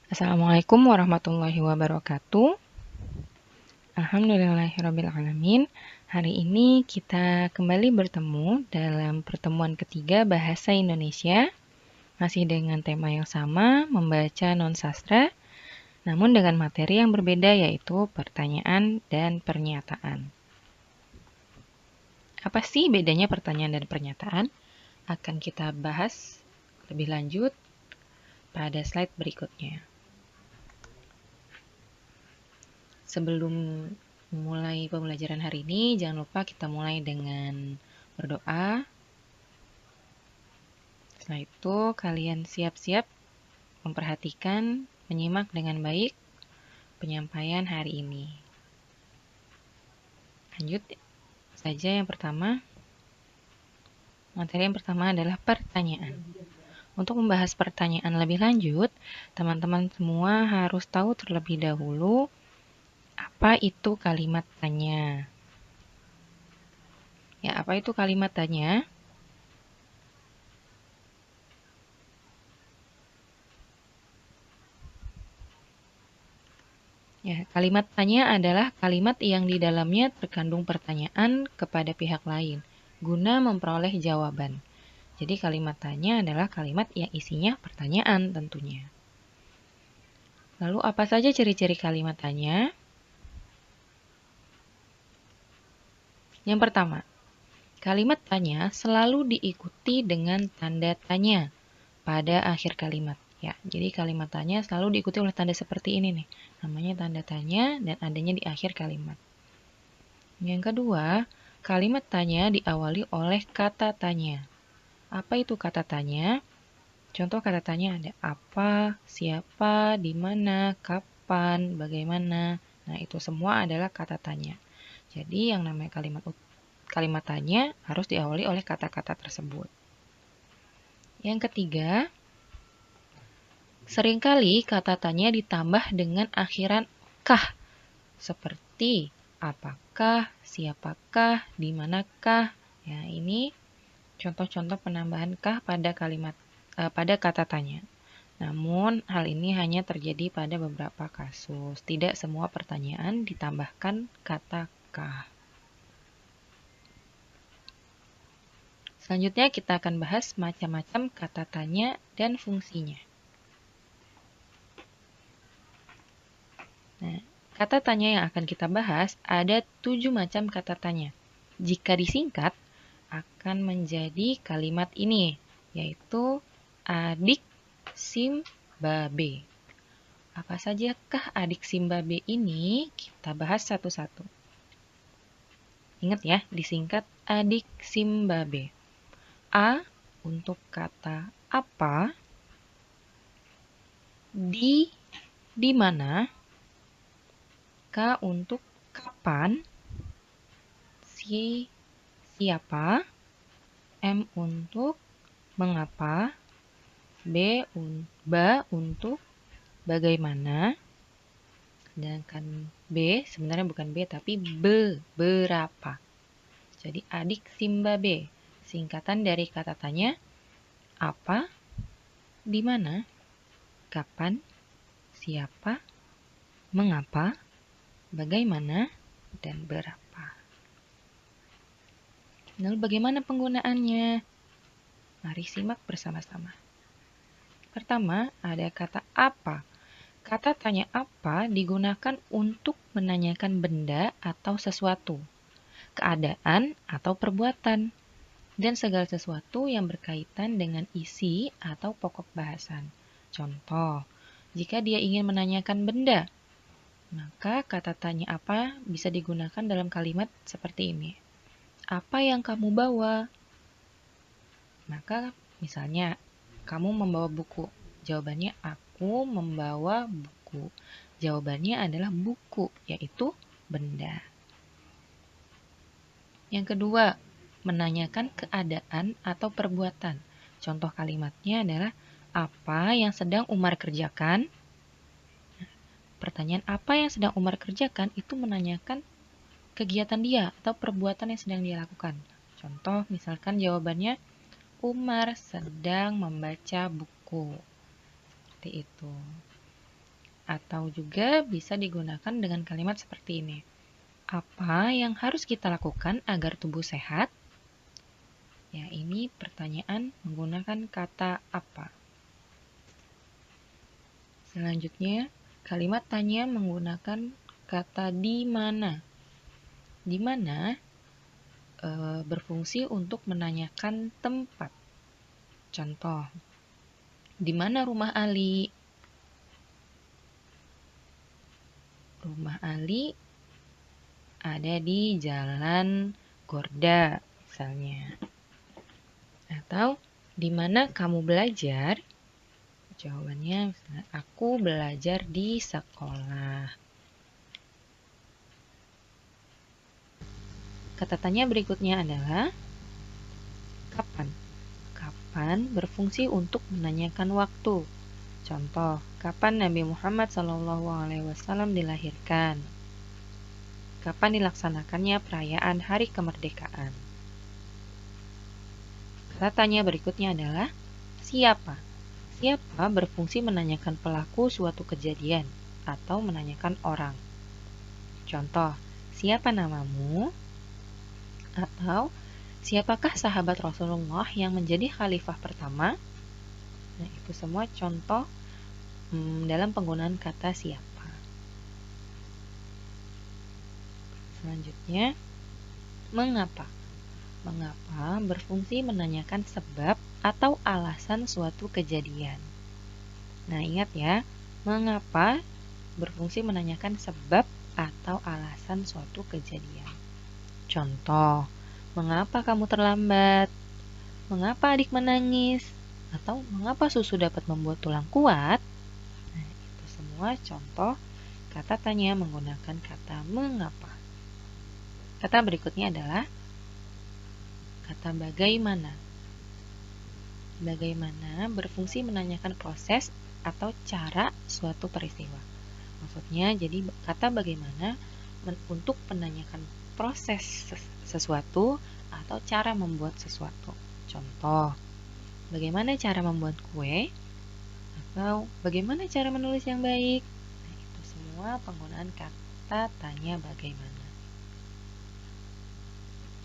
Assalamualaikum warahmatullahi wabarakatuh. Alhamdulillahirrabbilalamin. Hari ini kita kembali bertemu dalam pertemuan ketiga Bahasa Indonesia. Masih dengan tema yang sama, membaca non-sastra, namun dengan materi yang berbeda yaitu pertanyaan dan pernyataan. Apa sih bedanya pertanyaan dan pernyataan? Akan kita bahas lebih lanjut pada slide berikutnya. Sebelum mulai pembelajaran hari ini, jangan lupa kita mulai dengan berdoa. Setelah itu, kalian siap-siap memperhatikan, menyimak dengan baik penyampaian hari ini. Lanjut saja yang pertama. Materi yang pertama adalah pertanyaan. Untuk membahas pertanyaan lebih lanjut, teman-teman semua harus tahu terlebih dahulu apa itu kalimat tanya. Ya, apa itu kalimat tanya? Ya, kalimat tanya adalah kalimat yang di dalamnya terkandung pertanyaan kepada pihak lain, guna memperoleh jawaban. Jadi kalimat tanya adalah kalimat yang isinya pertanyaan tentunya. Lalu apa saja ciri-ciri kalimat tanya? Yang pertama, kalimat tanya selalu diikuti dengan tanda tanya pada akhir kalimat. Ya, jadi kalimat tanya selalu diikuti oleh tanda seperti ini nih. Namanya tanda tanya dan adanya di akhir kalimat. Yang kedua, kalimat tanya diawali oleh kata tanya. Apa itu kata tanya? Contoh kata tanya ada apa, siapa, di mana, kapan, bagaimana. Nah, itu semua adalah kata tanya. Jadi, yang namanya kalimat tanya harus diawali oleh kata-kata tersebut. Yang ketiga, seringkali kata tanya ditambah dengan akhiran kah, seperti apakah, siapakah, di manakah. Ya, ini contoh-contoh penambahan kah pada kata tanya. Namun, hal ini hanya terjadi pada beberapa kasus. Tidak semua pertanyaan ditambahkan kata kah. Selanjutnya kita akan bahas macam-macam kata tanya dan fungsinya. Nah, kata tanya yang akan kita bahas ada 7 macam kata tanya. Jika disingkat, akan menjadi kalimat ini, yaitu adik sim babe. Apa sajakah adik sim babe ini? Kita bahas satu-satu. Ingat ya, disingkat adik sim babe. A untuk kata apa, di mana, K untuk kapan, siapa, M untuk mengapa, ba untuk bagaimana, sedangkan B sebenarnya bukan B tapi berapa. Jadi adik Simbabe, singkatan dari kata tanya apa, di mana, kapan, siapa, mengapa, bagaimana, dan berapa. Lalu bagaimana penggunaannya? Mari simak bersama-sama. Pertama, ada kata apa. Kata tanya apa digunakan untuk menanyakan benda atau sesuatu, keadaan atau perbuatan, dan segala sesuatu yang berkaitan dengan isi atau pokok bahasan. Contoh, jika dia ingin menanyakan benda, maka kata tanya apa bisa digunakan dalam kalimat seperti ini. Apa yang kamu bawa? Maka misalnya, kamu membawa buku. Jawabannya, aku membawa buku. Jawabannya adalah buku, yaitu benda. Yang kedua, menanyakan keadaan atau perbuatan. Contoh kalimatnya adalah, apa yang sedang Umar kerjakan? Pertanyaan apa yang sedang Umar kerjakan itu menanyakan kegiatan dia atau perbuatan yang sedang dia lakukan. Contoh, misalkan jawabannya, Umar sedang membaca buku. Seperti itu. Atau juga bisa digunakan dengan kalimat seperti ini. Apa yang harus kita lakukan agar tubuh sehat? Ya, ini pertanyaan menggunakan kata apa. Selanjutnya, kalimat tanya menggunakan kata di mana. Di mana berfungsi untuk menanyakan tempat. Contoh, di mana rumah Ali? Rumah Ali ada di Jalan Gorda, misalnya. Atau, di mana kamu belajar? Jawabannya, misalnya, aku belajar di sekolah. Kata tanya berikutnya adalah, kapan? Kapan berfungsi untuk menanyakan waktu. Contoh, kapan Nabi Muhammad SAW dilahirkan? Kapan dilaksanakannya perayaan Hari Kemerdekaan? Kata tanya berikutnya adalah, siapa? Siapa berfungsi menanyakan pelaku suatu kejadian atau menanyakan orang. Contoh, siapa namamu? Atau, siapakah sahabat Rasulullah yang menjadi khalifah pertama? Nah, itu semua contoh dalam penggunaan kata siapa. Selanjutnya, mengapa? Mengapa berfungsi menanyakan sebab atau alasan suatu kejadian. Nah, ingat ya, mengapa berfungsi menanyakan sebab atau alasan suatu kejadian. Contoh, mengapa kamu terlambat? Mengapa adik menangis? Atau mengapa susu dapat membuat tulang kuat? Nah, itu semua contoh kata tanya menggunakan kata mengapa. Kata berikutnya adalah kata bagaimana. Bagaimana berfungsi menanyakan proses atau cara suatu peristiwa. Maksudnya, jadi kata bagaimana untuk menanyakan proses sesuatu atau cara membuat sesuatu. Contoh, bagaimana cara membuat kue? Atau bagaimana cara menulis yang baik? Nah, itu semua penggunaan kata tanya bagaimana.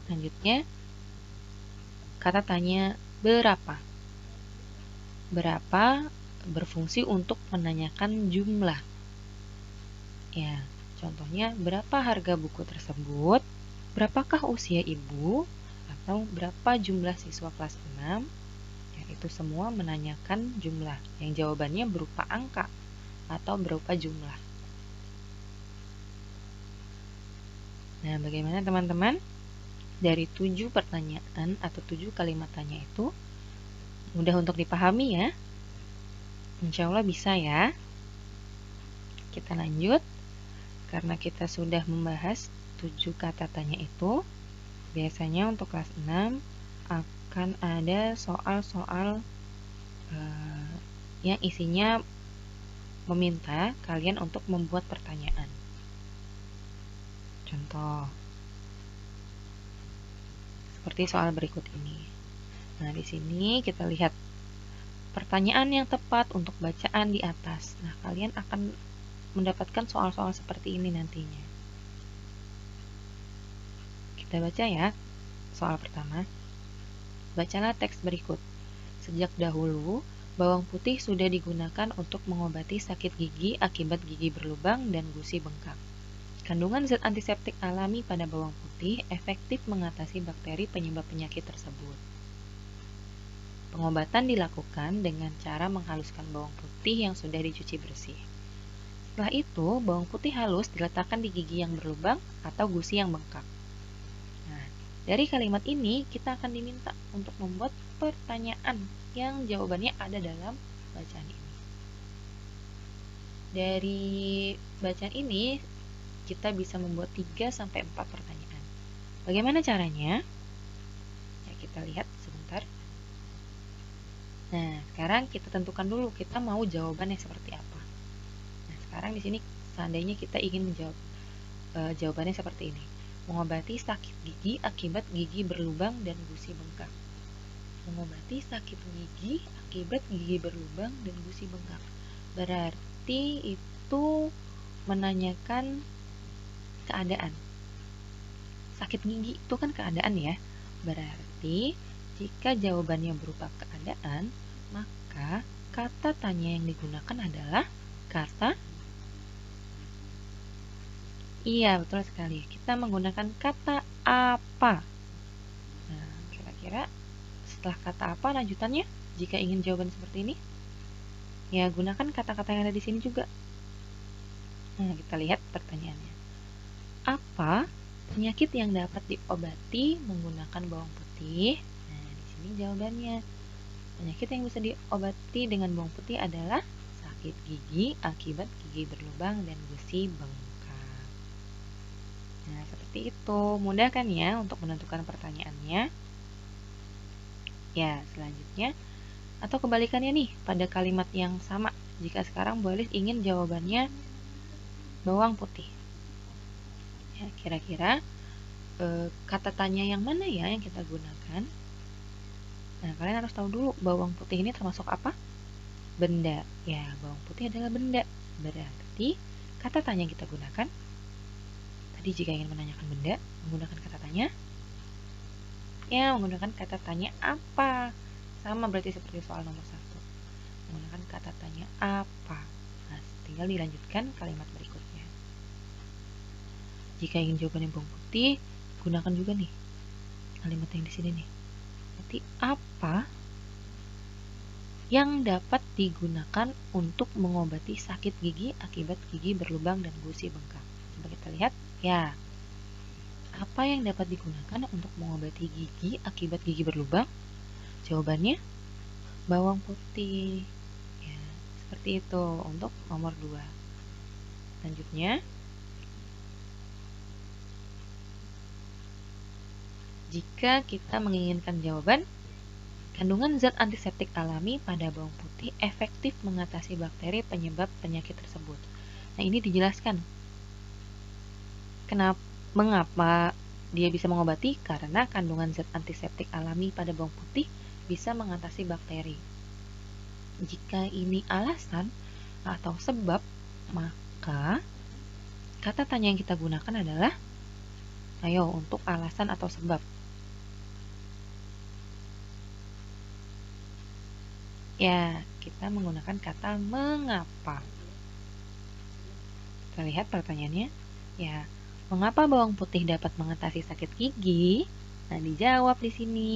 Selanjutnya, kata tanya berapa. Berapa berfungsi untuk menanyakan jumlah. Ya, contohnya berapa harga buku tersebut? Berapakah usia ibu? Atau berapa jumlah siswa kelas 6? Ya, itu semua menanyakan jumlah, yang jawabannya berupa angka atau berupa jumlah. Nah, bagaimana teman-teman? Dari 7 pertanyaan atau 7 kalimat tanya itu mudah untuk dipahami ya? Insya Allah bisa ya. Kita lanjut. Karena kita sudah membahas 7 kata tanya itu, biasanya untuk kelas 6 akan ada soal-soal yang isinya meminta kalian untuk membuat pertanyaan. Contoh, seperti soal berikut ini. Nah, di sini kita lihat pertanyaan yang tepat untuk bacaan di atas. Nah, kalian akan mendapatkan soal-soal seperti ini nantinya. Kita baca ya, soal pertama. Bacalah teks berikut. Sejak dahulu, bawang putih sudah digunakan untuk mengobati sakit gigi akibat gigi berlubang dan gusi bengkak. Kandungan zat antiseptik alami pada bawang putih efektif mengatasi bakteri penyebab penyakit tersebut. Pengobatan dilakukan dengan cara menghaluskan bawang putih yang sudah dicuci bersih. Setelah itu, bawang putih halus diletakkan di gigi yang berlubang atau gusi yang bengkak. Nah, dari kalimat ini kita akan diminta untuk membuat pertanyaan yang jawabannya ada dalam bacaan ini. Dari bacaan ini kita bisa membuat 3-4 pertanyaan. Bagaimana caranya? Ya, kita lihat sebentar. Nah, sekarang kita tentukan dulu kita mau jawabannya seperti apa. Nah, sekarang di sini seandainya kita ingin menjawab jawabannya seperti ini. Mengobati sakit gigi akibat gigi berlubang dan gusi bengkak. Mengobati sakit gigi akibat gigi berlubang dan gusi bengkak. Berarti itu itu menanyakan keadaan. Sakit gigi itu kan keadaan ya. Berarti jika jawabannya berupa keadaan, maka kata tanya yang digunakan adalah kata iya, betul sekali. Kita menggunakan kata apa. Nah, kira-kira setelah kata apa lanjutannya? Jika ingin jawaban seperti ini, ya gunakan kata-kata yang ada di sini juga. Nah, kita lihat pertanyaannya. Apa penyakit yang dapat diobati menggunakan bawang putih? Nah, di sini jawabannya. Penyakit yang bisa diobati dengan bawang putih adalah sakit gigi akibat gigi berlubang dan gusi bengkak. Nah, seperti itu. Mudah kan ya untuk menentukan pertanyaannya? Ya, selanjutnya. Atau kebalikannya nih, pada kalimat yang sama. Jika sekarang boleh ingin jawabannya bawang putih. Ya, kira-kira kata tanya yang mana ya yang kita gunakan? Nah, kalian harus tahu dulu bawang putih ini termasuk apa? Benda. Ya, bawang putih adalah benda. Berarti kata tanya yang kita gunakan tadi jika ingin menanyakan benda, menggunakan kata tanya. Ya, menggunakan kata tanya apa? Sama berarti seperti soal nomor 1. Menggunakan kata tanya apa? Nah, tinggal dilanjutkan kalimat berikutnya. Jika ingin jawabannya bawang putih, gunakan juga nih kalimat yang di sini nih. Berarti apa yang dapat digunakan untuk mengobati sakit gigi akibat gigi berlubang dan gusi bengkak? Coba kita lihat. Ya, apa yang dapat digunakan untuk mengobati gigi akibat gigi berlubang? Jawabannya bawang putih. Ya, seperti itu untuk nomor 2. Selanjutnya, jika kita menginginkan jawaban, kandungan zat antiseptik alami pada bawang putih efektif mengatasi bakteri penyebab penyakit tersebut. Nah, ini dijelaskan. Mengapa dia bisa mengobati? Karena kandungan zat antiseptik alami pada bawang putih bisa mengatasi bakteri. Jika ini alasan atau sebab, maka kata tanya yang kita gunakan adalah ayo untuk alasan atau sebab. Ya, kita menggunakan kata mengapa. Kita lihat pertanyaannya. Ya, mengapa bawang putih dapat mengatasi sakit gigi? Nah, dijawab di sini.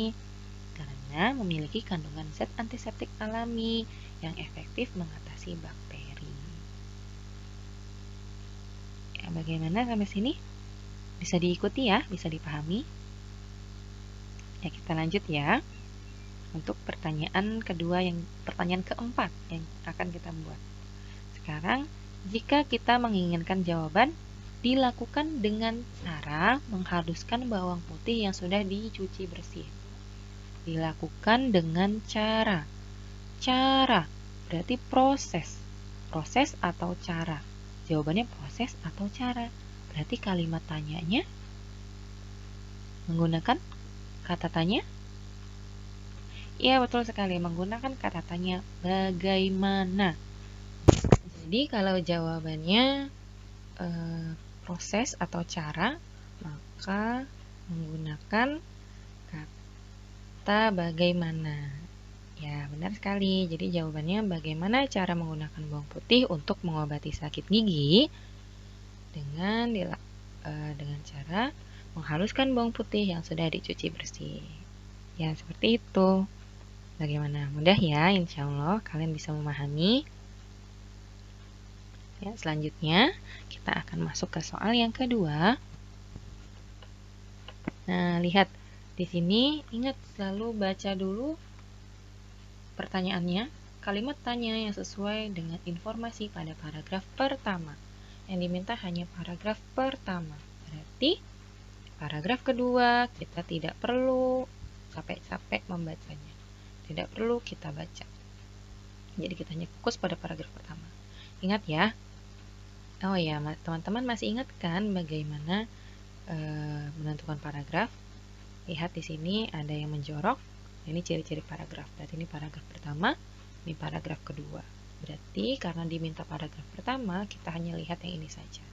Karena memiliki kandungan zat antiseptik alami yang efektif mengatasi bakteri. Ya, bagaimana sampai sini? Bisa diikuti ya, bisa dipahami? Ya, kita lanjut ya. Untuk pertanyaan keempat yang akan kita buat. Sekarang, jika kita menginginkan jawaban, dilakukan dengan cara menghaluskan bawang putih yang sudah dicuci bersih. Dilakukan dengan cara. Cara berarti proses. Proses atau cara. Jawabannya proses atau cara. Berarti kalimat tanyanya menggunakan kata tanya. Iya, betul sekali, menggunakan kata tanya bagaimana. Jadi kalau jawabannya proses atau cara, maka menggunakan kata bagaimana. Ya, benar sekali. Jadi jawabannya bagaimana cara menggunakan bawang putih untuk mengobati sakit gigi dengan cara menghaluskan bawang putih yang sudah dicuci bersih. Ya, seperti itu. Bagaimana? Mudah ya, insya Allah kalian bisa memahami. Ya, selanjutnya kita akan masuk ke soal yang kedua. Nah, lihat di sini, ingat selalu baca dulu pertanyaannya, kalimat tanya yang sesuai dengan informasi pada paragraf pertama. Yang diminta hanya paragraf pertama. Berarti paragraf kedua kita tidak perlu capek-capek membacanya. Tidak perlu kita baca. Jadi kita hanya fokus pada paragraf pertama. Ingat ya. Oh ya, teman-teman masih ingat kan bagaimana menentukan paragraf? Lihat di sini ada yang menjorok. Ini ciri-ciri paragraf. Berarti ini paragraf pertama, ini paragraf kedua. Berarti karena diminta paragraf pertama, kita hanya lihat yang ini saja.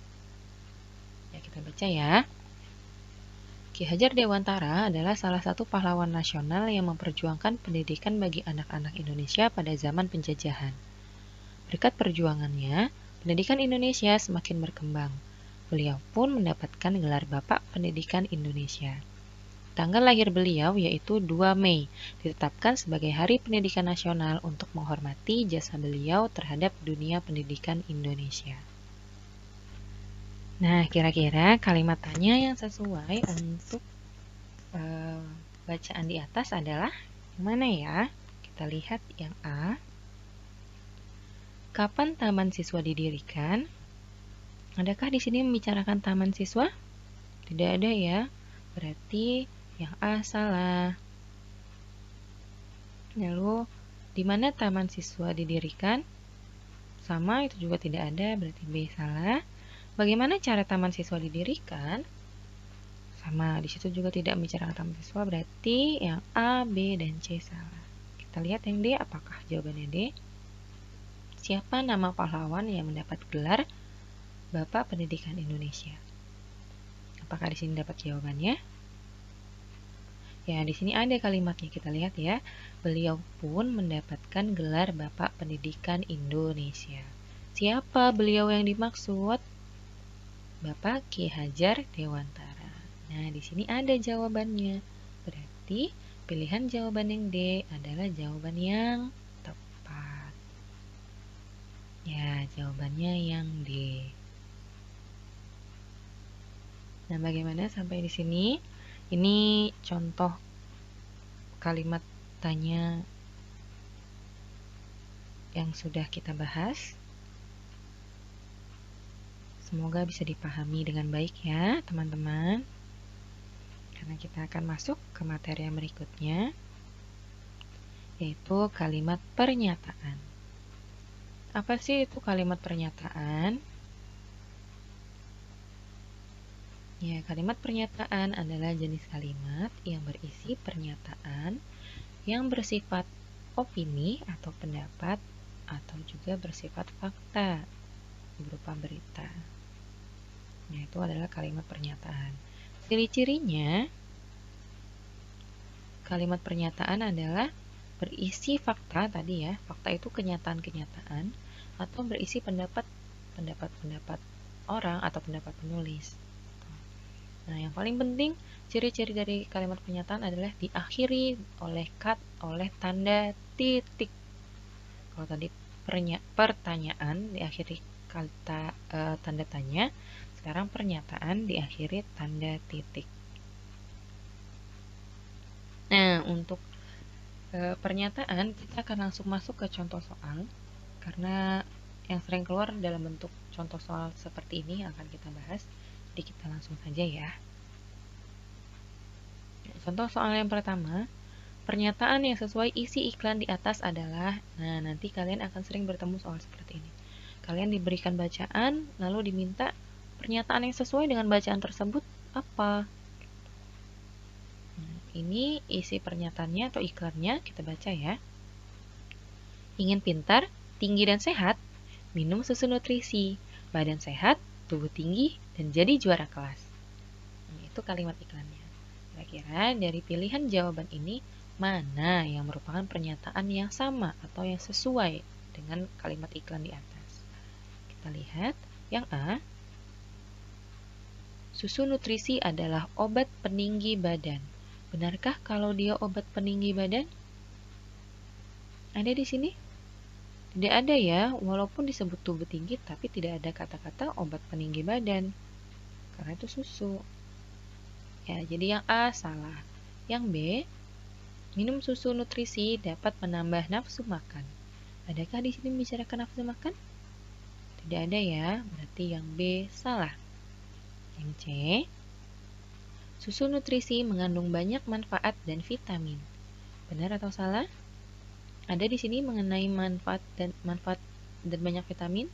Ya, kita baca ya. Ki Hajar Dewantara adalah salah satu pahlawan nasional yang memperjuangkan pendidikan bagi anak-anak Indonesia pada zaman penjajahan. Berkat perjuangannya, pendidikan Indonesia semakin berkembang. Beliau pun mendapatkan gelar Bapak Pendidikan Indonesia. Tanggal lahir beliau yaitu 2 Mei, ditetapkan sebagai Hari Pendidikan Nasional untuk menghormati jasa beliau terhadap dunia pendidikan Indonesia. Nah, kira-kira kalimat tanya yang sesuai untuk bacaan di atas adalah yang mana ya? Kita lihat yang A. Kapan taman siswa didirikan? Adakah di sini membicarakan taman siswa? Tidak ada ya. Berarti yang A salah. Lalu, di mana taman siswa didirikan? Sama, itu juga tidak ada, berarti B salah. Bagaimana cara taman siswa didirikan? Sama, di situ juga tidak membicarakan taman siswa, berarti yang A, B, dan C salah. Kita lihat yang D, apakah jawabannya D? Siapa nama pahlawan yang mendapat gelar Bapak Pendidikan Indonesia? Apakah di sini dapat jawabannya? Ya, di sini ada kalimatnya, kita lihat ya. Beliau pun mendapatkan gelar Bapak Pendidikan Indonesia. Siapa beliau yang dimaksud? Bapak Ki Hajar Dewantara. Nah, di sini ada jawabannya. Berarti pilihan jawaban yang D adalah jawaban yang tepat. Ya, jawabannya yang D. Nah, bagaimana sampai di sini? Ini contoh kalimat tanya yang sudah kita bahas. Semoga bisa dipahami dengan baik ya, teman-teman. Karena kita akan masuk ke materi yang berikutnya, yaitu kalimat pernyataan. Apa sih itu kalimat pernyataan? Ya, kalimat pernyataan adalah jenis kalimat yang berisi pernyataan yang bersifat opini atau pendapat atau juga bersifat fakta berupa berita. Nah, itu adalah kalimat pernyataan. Ciri-cirinya, kalimat pernyataan adalah berisi fakta tadi ya. Fakta itu kenyataan-kenyataan atau berisi pendapat-pendapat orang atau pendapat penulis. Nah, yang paling penting, ciri-ciri dari kalimat pernyataan adalah diakhiri oleh tanda titik. Kalau tadi pertanyaan diakhiri kata tanda tanya, sekarang pernyataan diakhiri tanda titik. Nah, untuk pernyataan kita akan langsung masuk ke contoh soal, karena yang sering keluar dalam bentuk contoh soal seperti ini yang akan kita bahas. Jadi kita langsung saja ya. Contoh soal yang pertama, pernyataan yang sesuai isi iklan di atas adalah, nah nanti kalian akan sering bertemu soal seperti ini. Kalian diberikan bacaan, lalu diminta pernyataan yang sesuai dengan bacaan tersebut apa? Nah, ini isi pernyataannya atau iklannya, kita baca ya. Ingin pintar, tinggi dan sehat, minum susu nutrisi, badan sehat, tubuh tinggi, dan jadi juara kelas. Nah, itu kalimat iklannya. Kira-kira dari pilihan jawaban ini, mana yang merupakan pernyataan yang sama atau yang sesuai dengan kalimat iklan di atas? Kita lihat yang A. Susu nutrisi adalah obat peninggi badan. Benarkah kalau dia obat peninggi badan? Ada di sini? Tidak ada ya, walaupun disebut tubuh tinggi, tapi tidak ada kata-kata obat peninggi badan. Karena itu susu. Ya, jadi yang A salah. Yang B, minum susu nutrisi dapat menambah nafsu makan. Adakah di sini membicarakan nafsu makan? Tidak ada ya, berarti yang B salah. Yang C, susu nutrisi mengandung banyak manfaat dan vitamin. Benar atau salah? Ada di sini mengenai manfaat dan banyak vitamin.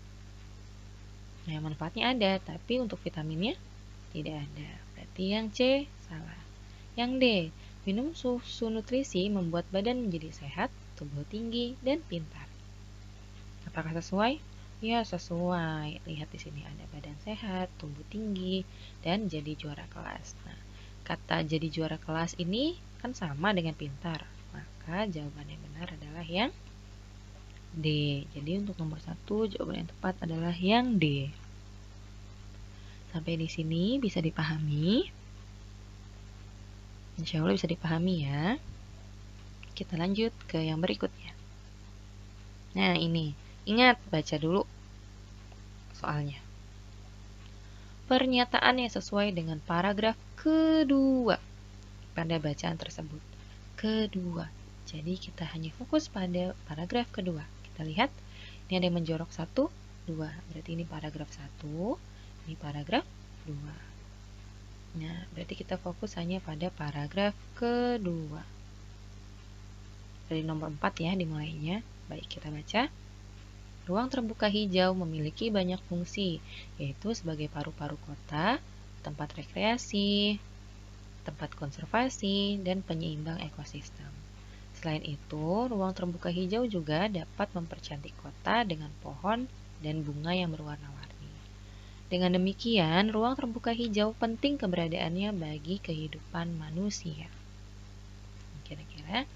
Nah, manfaatnya ada, tapi untuk vitaminnya tidak ada. Berarti yang C salah. Yang D, minum susu nutrisi membuat badan menjadi sehat, tubuh tinggi, dan pintar. Apakah sesuai? Ya, sesuai. Lihat di sini ada badan sehat, tumbuh tinggi, dan jadi juara kelas. Nah, kata jadi juara kelas ini kan sama dengan pintar. Maka jawaban yang benar adalah yang D. Jadi untuk nomor 1, jawaban yang tepat adalah yang D. Sampai di sini bisa dipahami? Insya Allah bisa dipahami ya. Kita lanjut ke yang berikutnya. Nah, ini. Ingat, baca dulu soalnya. Pernyataan yang sesuai dengan paragraf kedua pada bacaan tersebut. Kedua. Jadi kita hanya fokus pada paragraf kedua. Kita lihat, ini ada yang menjorok 1, 2. Berarti ini paragraf 1, ini paragraf 2. Nah, berarti kita fokus hanya pada paragraf kedua. Dari nomor 4 ya dimulainya. Baik, kita baca. Ruang terbuka hijau memiliki banyak fungsi, yaitu sebagai paru-paru kota, tempat rekreasi, tempat konservasi, dan penyeimbang ekosistem. Selain itu, ruang terbuka hijau juga dapat mempercantik kota dengan pohon dan bunga yang berwarna-warni. Dengan demikian, ruang terbuka hijau penting keberadaannya bagi kehidupan manusia. Kira-kira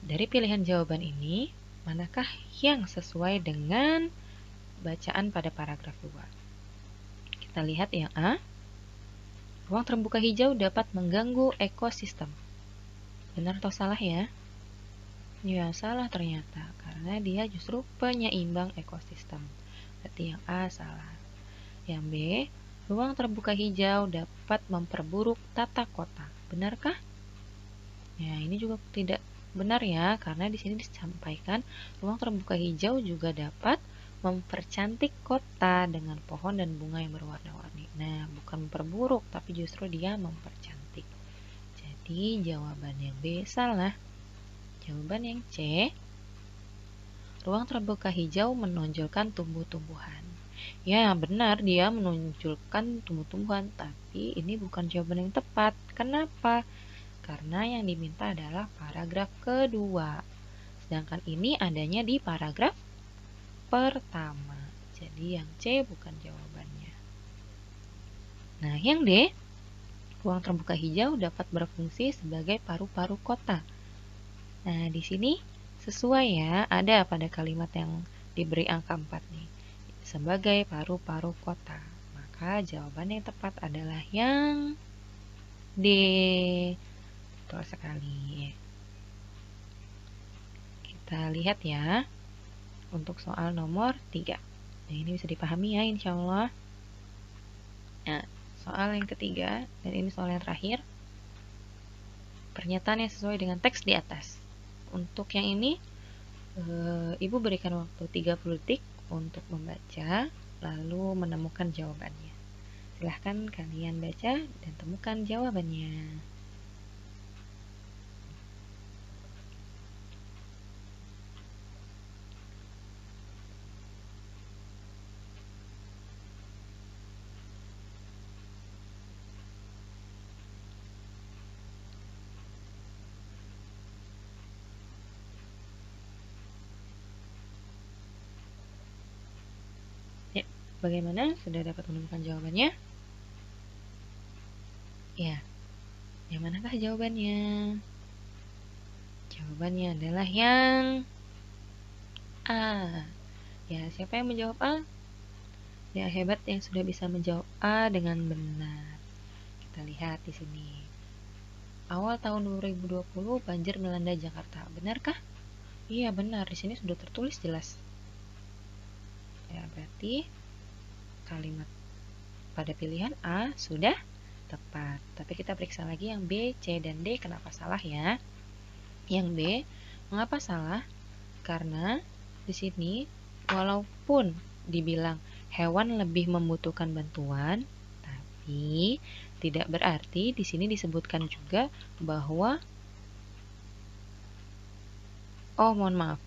dari pilihan jawaban ini, manakah yang sesuai dengan bacaan pada paragraf 2? Kita lihat yang A. Ruang terbuka hijau dapat mengganggu ekosistem. Benar atau salah ya? Ya, salah ternyata. Karena dia justru penyeimbang ekosistem. Berarti yang A salah. Yang B. Ruang terbuka hijau dapat memperburuk tata kota. Benarkah? Ya, ini juga tidak benar ya, karena di sini disampaikan ruang terbuka hijau juga dapat mempercantik kota dengan pohon dan bunga yang berwarna-warni. Nah, bukan memperburuk, tapi justru dia mempercantik. Jadi, jawaban yang B salah. Jawaban yang C, ruang terbuka hijau menonjolkan tumbuh-tumbuhan. Ya, benar dia menonjolkan tumbuh-tumbuhan, tapi ini bukan jawaban yang tepat. Kenapa? Karena yang diminta adalah paragraf kedua. Sedangkan ini adanya di paragraf pertama. Jadi yang C bukan jawabannya. Nah, yang D, ruang terbuka hijau dapat berfungsi sebagai paru-paru kota. Nah, di sini sesuai ya, ada pada kalimat yang diberi angka 4 nih. Sebagai paru-paru kota. Maka jawaban yang tepat adalah yang D. Betul sekali. Kita lihat ya untuk soal nomor 3. Nah, ini bisa dipahami ya insya Allah. Nah, soal yang ketiga, dan ini soal yang terakhir. Pernyataan yang sesuai dengan teks di atas. Untuk yang ini, Ibu berikan waktu 30 detik untuk membaca, lalu menemukan jawabannya. Silahkan kalian baca dan temukan jawabannya. Ya, bagaimana? Sudah dapat menemukan jawabannya? Ya, yang manakah jawabannya? Jawabannya adalah yang A. Ya, siapa yang menjawab A? Ya, hebat yang sudah bisa menjawab A dengan benar. Kita lihat di sini. Awal tahun 2020 banjir melanda Jakarta. Benarkah? Iya, benar. Di sini sudah tertulis jelas. Ya, berarti kalimat pada pilihan A sudah tepat. Tapi kita periksa lagi yang B, C, dan D kenapa salah ya. Yang B, mengapa salah? Karena di sini walaupun dibilang hewan lebih membutuhkan bantuan, tapi tidak berarti di sini disebutkan juga bahwa mohon maaf.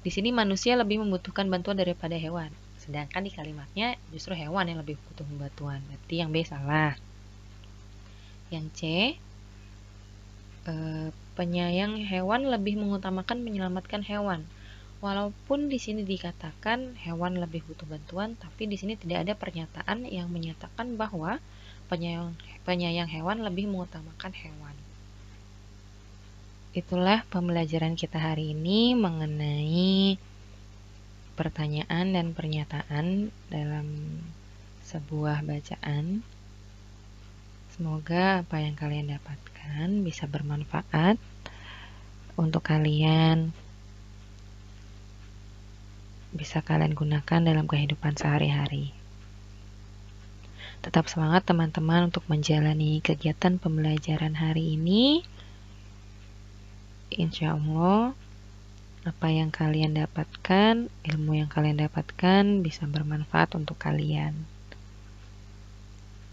Di sini manusia lebih membutuhkan bantuan daripada hewan. Sedangkan di kalimatnya justru hewan yang lebih butuh bantuan. Berarti yang B salah. Yang C, penyayang hewan lebih mengutamakan menyelamatkan hewan. Walaupun di sini dikatakan hewan lebih butuh bantuan, tapi di sini tidak ada pernyataan yang menyatakan bahwa penyayang hewan lebih mengutamakan hewan. Itulah pembelajaran kita hari ini mengenai pertanyaan dan pernyataan dalam sebuah bacaan. Semoga apa yang kalian dapatkan bisa bermanfaat untuk kalian, bisa kalian gunakan dalam kehidupan sehari-hari. Tetap semangat teman-teman untuk menjalani kegiatan pembelajaran hari ini. Insya Allah apa yang kalian dapatkan, ilmu yang kalian dapatkan bisa bermanfaat untuk kalian.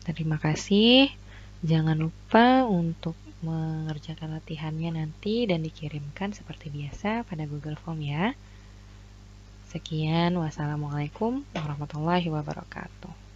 Terima kasih. Jangan lupa untuk mengerjakan latihannya nanti dan dikirimkan seperti biasa pada Google Form ya. Sekian, wassalamualaikum warahmatullahi wabarakatuh.